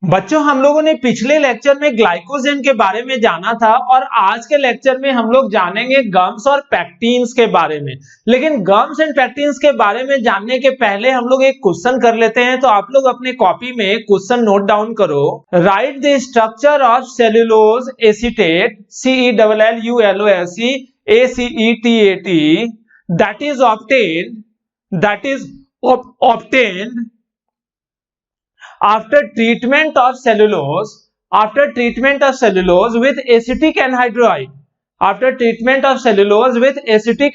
बच्चों हम लोगों ने पिछले लेक्चर में ग्लाइकोजेन के बारे में जाना था और आज के लेक्चर में हम लोग जानेंगे गम्स और पैक्टीन्स के बारे में। लेकिन गम्स एंड पैक्टीन्स के बारे में जानने के पहले हम लोग एक क्वेश्चन कर लेते हैं। तो आप लोग अपने कॉपी में क्वेश्चन नोट डाउन करो। Right the structure of cellulose acetate CELLULOSE ACETAT that is obtained after treatment of cellulose with acetic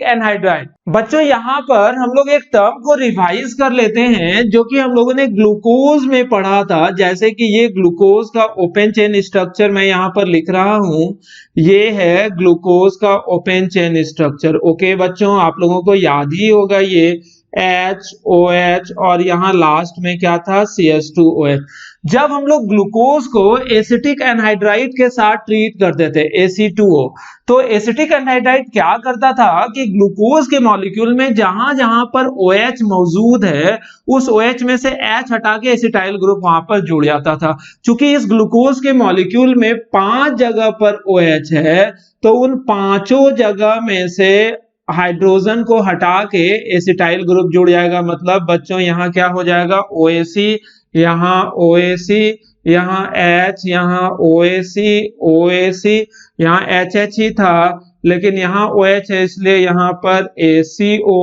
anhydride बच्चों यहाँ पर हम लोग एक टर्म को रिवाइज कर लेते हैं जो कि हम लोगों ने ग्लूकोज में पढ़ा था। जैसे कि ये ग्लूकोज का ओपन चेन स्ट्रक्चर मैं यहाँ पर लिख रहा हूं, ये है ग्लूकोज का ओपन चेन स्ट्रक्चर। ओके बच्चों, आप लोगों को याद ही होगा ये HOH और यहाँ लास्ट में क्या था CH2OH। जब हम लोग ग्लूकोज को एसिटिक एनहाइड्राइड के साथ ट्रीट करते थे AC2O, तो एसिटिक एनहाइड्राइड क्या करता था कि ग्लूकोज के मॉलिक्यूल में जहां जहां पर OH मौजूद है उस OH में से H हटा के एसिटाइल ग्रुप वहां पर जुड़ जाता था। चूंकि इस ग्लूकोज के मॉलिक्यूल में 5 जगह पर OH है तो उन 5 जगह में से हाइड्रोजन को हटा के एसिटाइल ग्रुप जुड़ जाएगा। मतलब बच्चों यहाँ क्या हो जाएगा OAC, यहाँ OAC, यहाँ H, यहाँ OAC, यहाँ HH ही था लेकिन यहाँ OH है इसलिए यहाँ पर ACO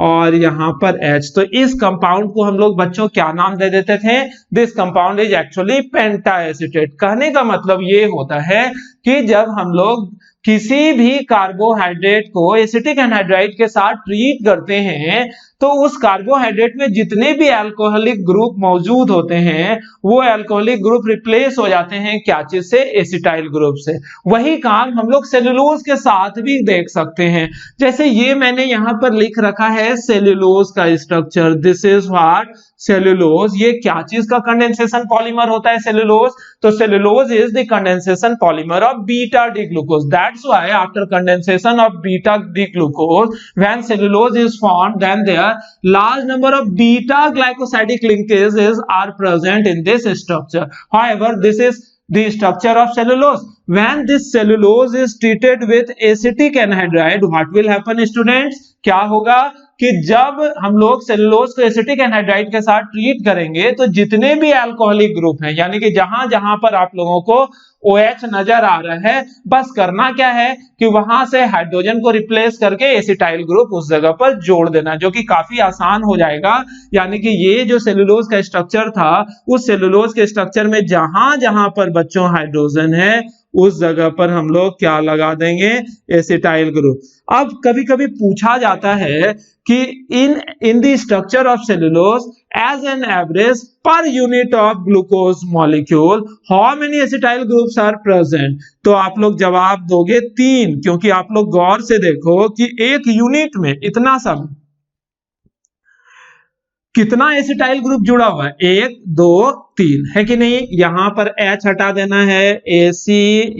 और यहाँ पर H। तो इस कंपाउंड को हम लोग बच्चों क्या नाम दे देते थे? This compound is actually pentaacetate. कहने का मतलब ये होता है कि जब हम लोग किसी भी कार्बोहाइड्रेट को एसिटिक एनहाइड्राइड के साथ ट्रीट करते हैं तो उस कार्बोहाइड्रेट में जितने भी अल्कोहलिक ग्रुप मौजूद होते हैं वो अल्कोहलिक ग्रुप रिप्लेस हो जाते हैं क्या चीज से? एसिटाइल ग्रुप से। वही काम हम लोग सेल्यूलोज के साथ भी देख सकते हैं। जैसे ये मैंने यहाँ पर लिख रखा है सेल्यूलोज का structure. This is what cellulose. ये क्या चीज का कंडेंसेशन पॉलीमर होता है सेल्यूलोज? तो cellulose is the condensation polymer of beta D glucose. That's why after condensation of beta D glucose when cellulose is formed then there large number of beta glycosidic linkages are present in this structure. However, this is the structure of cellulose. When this cellulose is treated with acetic anhydride, what will happen students? क्या होगा कि जब हम लोग cellulose को acetic anhydride के साथ treat करेंगे तो जितने भी अल्कोहलिक ग्रुप हैं यानी कि जहां जहां पर आप लोगों को OH नजर आ रहा है बस करना क्या है कि वहां से हाइड्रोजन को रिप्लेस करके एसिटाइल ग्रुप उस जगह पर जोड़ देना, जो कि काफी आसान हो जाएगा। यानी कि ये जो सेलुलोज का स्ट्रक्चर था उस सेलुलोज के स्ट्रक्चर में जहां जहां पर बच्चों हाइड्रोजन है उस जगह पर हम लोग क्या लगा देंगे? Acetyl group. अब कभी कभी पूछा जाता है कि in the structure of cellulose as an average per unit of glucose molecule how many acetyl groups are present? तो आप लोग जवाब दोगे 3, क्योंकि आप लोग गौर से देखो कि एक यूनिट में इतना सब कितना एसिटाइल ग्रुप जुड़ा हुआ है? 1 2 3 है कि नहीं? यहां पर H हटा देना है, AC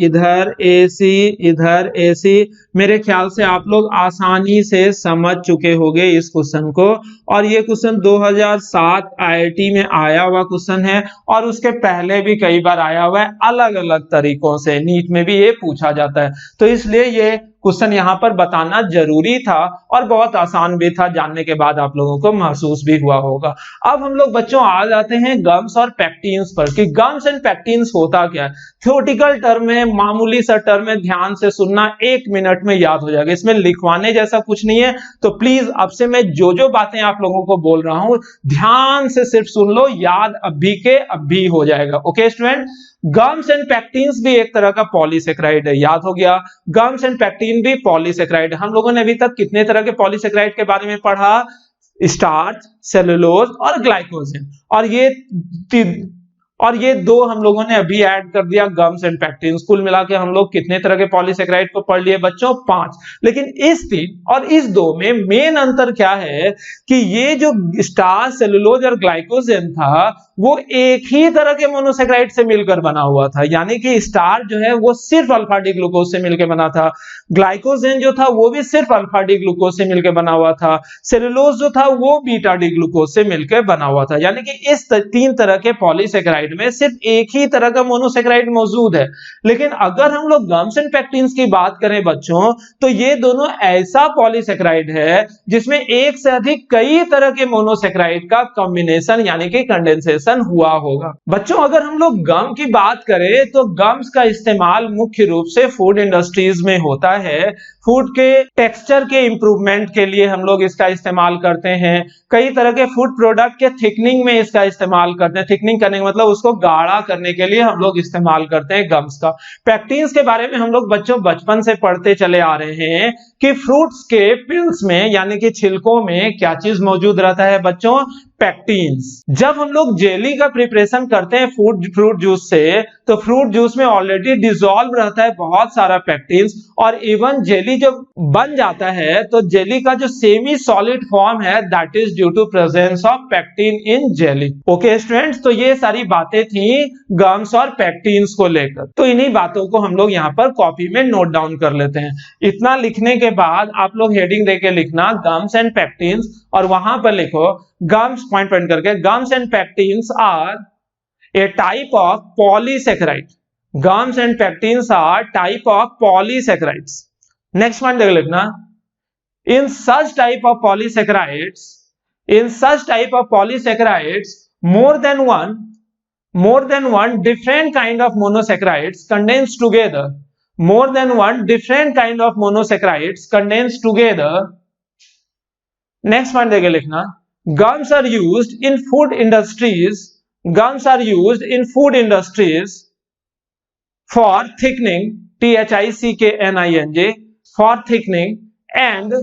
इधर, AC इधर, AC। मेरे ख्याल से आप लोग आसानी से समझ चुके होंगे इस क्वेश्चन को। और ये क्वेश्चन 2007 IIT में आया हुआ क्वेश्चन है और उसके पहले भी कई बार आया हुआ है अलग अलग तरीकों से। नीट में भी ये पूछा जाता है तो इसलिए ये क्वेश्चन यहाँ पर बताना जरूरी था और बहुत आसान भी था। जानने के बाद आप लोगों को महसूस भी हुआ होगा। अब हम लोग बच्चों आ जाते हैं गम्स और पैक्टीन्स पर कि गम्स एंड पैक्टीन्स होता क्या है। थ्योरेटिकल टर्म में, मामूली सा टर्म में, ध्यान से सुनना, 1 मिनट में याद हो जाएगा। इसमें लिखवाने जैसा कुछ नहीं है। तो प्लीज अब से मैं जो जो बातें आप लोगों को बोल रहा हूं ध्यान से सिर्फ सुन लो, याद अभी के अभी हो जाएगा। ओके स्टूडेंट, गम्स एंड पैक्टीन्स भी एक तरह का पॉलीसेक्राइड है, याद हो गया। गम्स एंड पैक्टीन भी पॉलीसेक्राइड है। हम लोगों ने अभी तक कितने तरह के पॉलीसेक्राइड के बारे में पढ़ा? स्टार्च, सेलुलोज और ग्लाइकोजन। और ये 2 हम लोगों ने अभी ऐड कर दिया गम्स एंड पैक्टीन्स। कुल मिला के हम लोग कितने तरह के पॉलीसेक्राइड को पढ़ लिए बच्चों? 5। लेकिन इस 3 और इस 2 में मेन अंतर क्या है कि ये जो स्टार्च, सेलुलोज और ग्लाइकोजन था वो एक ही तरह के मोनोसेक्राइड से मिलकर बना हुआ था। यानी कि स्टार्च जो है वो सिर्फ अल्फा डी ग्लूकोज से मिलकर बना था, ग्लाइकोजन जो था वो भी सिर्फ अल्फा डी ग्लूकोज से मिलकर बना हुआ था, सेलुलोज जो था वो बीटा डी ग्लूकोज से मिलकर बना हुआ था। यानी कि इस 3 तरह के पॉलीसेक्राइड मोनोसेक्राइड में सिर्फ एक ही तरह का मोनोसेक्राइड मौजूद है। लेकिन अगर हम लोग गम्स एंड पेक्टिन्स की बात करें बच्चों, तो ये दोनों ऐसा पॉलीसेक्राइड है जिसमें एक से अधिक कई तरह के मोनोसेक्राइड का कॉम्बिनेशन यानी कि कंडेंसेशन हुआ होगा। बच्चों अगर हम लोग गम की बात करें तो गम्स का इस्तेमाल मुख्य रूप से फूड इंडस्ट्रीज में होता है। फूड के टेक्सचर के इंप्रूवमेंट के लिए हम लोग इसका इस्तेमाल करते हैं। कई तरह के फूड प्रोडक्ट के थिकनिंग में इसका इस्तेमाल करते हैं। थिकनिंग करने का मतलब उसको गाढ़ा करने के लिए हम लोग इस्तेमाल करते हैं गम्स का। पेक्टिन्स के बारे में हम लोग बच्चों बचपन से पढ़ते चले आ रहे हैं कि फ्रूट्स के पिल्स में यानी कि छिलकों में क्या चीज मौजूद रहता है बच्चों, पेक्टिन्स। जब हम लोग जेली का प्रिपरेशन करते हैं फ्रूट जूस से, तो फ्रूट जूस में ऑलरेडी डिसॉल्व रहता है बहुत सारा पेक्टिन्स, और इवन जेली जब बन जाता है तो जेली का जो सेमी सॉलिड फॉर्म है that is due to presence of pectin in jelly. Okay students, तो ये सारी बातें थी गम्स और पेक्टिन्स को लेकर। तो इन्हीं बातों को हम लोग यहाँ पर कॉपी में नोट डाउन कर लेते हैं। इतना लिखने के बाद आप लोग हेडिंग देके लिखना गम्स एंड पेक्टिन्स, और वहां पर लिखो गम्स पॉइंट करके, gums and pectins are a type of polysaccharide. Gums and pectins are type of polysaccharides. Next point देख लिखना, in such type of polysaccharides, more than one different kind of monosaccharides condense together. More than one different kind of monosaccharides condense together. Next point देके लिखना, gums are used in food industries. Gums are used in food industries for thickening, THICKNING, for thickening and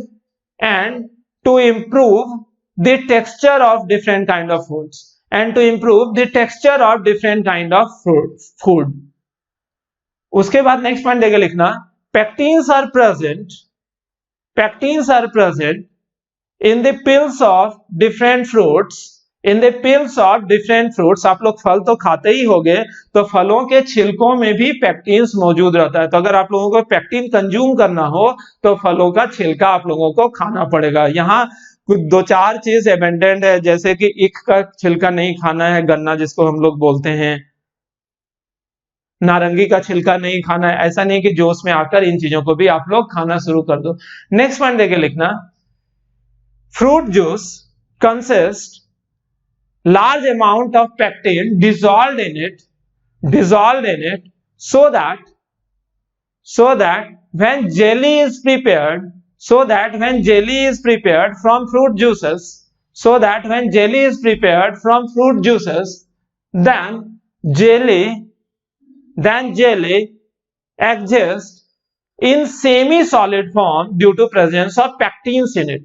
to improve the texture of different kind of foods. And to improve the texture of different kind of food. उसके बाद next point देके लिखना, pectins are present in the peels of different fruits. In the peels of different fruits, आप लोग फल तो खाते ही होंगे, तो फलों के छिलकों में भी पेक्टिन्स मौजूद रहता है। तो अगर आप लोगों को पेक्टिन कंज्यूम करना हो तो फलों का छिलका आप लोगों को खाना पड़ेगा। यहाँ कुछ दो चार चीज एबेंडेंट है, जैसे कि ईख का छिलका नहीं खाना है, गन्ना जिसको हम लोग बोलते हैं, नारंगी का छिलका नहीं खाना है। ऐसा नहीं कि जोश में आकर इन चीजों को भी आप लोग खाना शुरू कर दो। नेक्स्ट पॉइंट देके लिखना, fruit juice consist large amount of pectin dissolved in it so that when jelly is prepared from fruit juices, then jelly exists in semi solid form due to presence of pectins in it.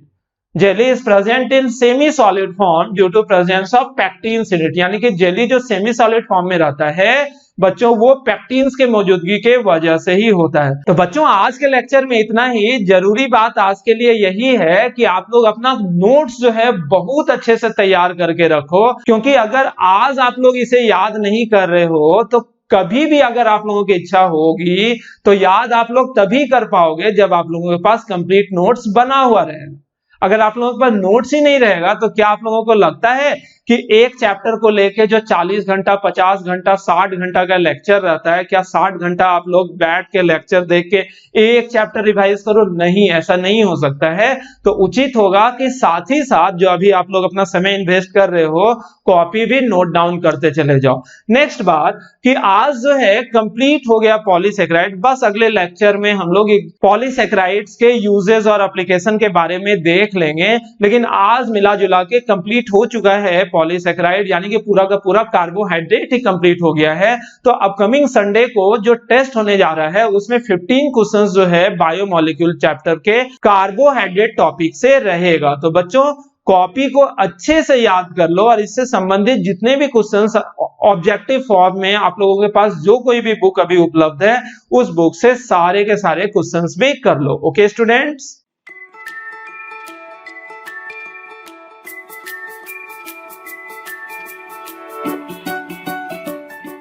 Jelly is present in semi solid form due to presence of pectins in it. यानी कि jelly जो semi solid form में रहता है बच्चों, वो pectins के मौजूदगी के वजह से ही होता है। तो बच्चों आज के लेक्चर में इतना ही। जरूरी बात आज के लिए यही है कि आप लोग अपना नोट्स जो है बहुत अच्छे से तैयार करके रखो, क्योंकि अगर आज आप लोग इसे याद नहीं कर रहे हो तो कभी भी अगर आप लोगों की इच्छा होगी तो याद आप लोग तभी कर पाओगे जब आप लोगों के पास कंप्लीट नोट्स बना हुआ रहेगा। अगर आप लोगों के पास नोट्स ही नहीं रहेगा तो क्या आप लोगों को लगता है कि एक चैप्टर को लेके जो 40 घंटा 50 घंटा 60 घंटा का लेक्चर रहता है, क्या 60 घंटा आप लोग बैठ के लेक्चर देख के एक चैप्टर रिवाइज करो? नहीं, ऐसा नहीं हो सकता है। तो उचित होगा कि साथ ही साथ जो अभी आप लोग अपना समय इन्वेस्ट कर रहे हो, कॉपी भी नोट डाउन करते चले जाओ। नेक्स्ट बात कि आज जो है कंप्लीट हो गया पॉलीसेकेराइड। बस अगले लेक्चर में हम लोग पॉलीसेकेराइड्स के यूजेस और एप्लीकेशन के बारे में देख लेंगे, लेकिन आज मिला जुला के कंप्लीट हो चुका है पॉलीसेकेराइड, यानी कि पूरा का पूरा कार्बोहाइड्रेट ही कंप्लीट हो गया है। तो अपकमिंग संडे को जो टेस्ट होने जा रहा है उसमें 15 क्वेश्चंस जो है बायोमोलिक्यूल चैप्टर के कार्बोहाइड्रेट टॉपिक से रहेगा। तो बच्चों कॉपी को अच्छे से याद कर लो और इससे संबंधित जितने भी क्वेश्चंस ऑब्जेक्टिव फॉर्म में आप लोगों के पास जो कोई भी बुक अभी उपलब्ध है उस बुक से सारे के सारे क्वेश्चंस भी कर लो। Okay students.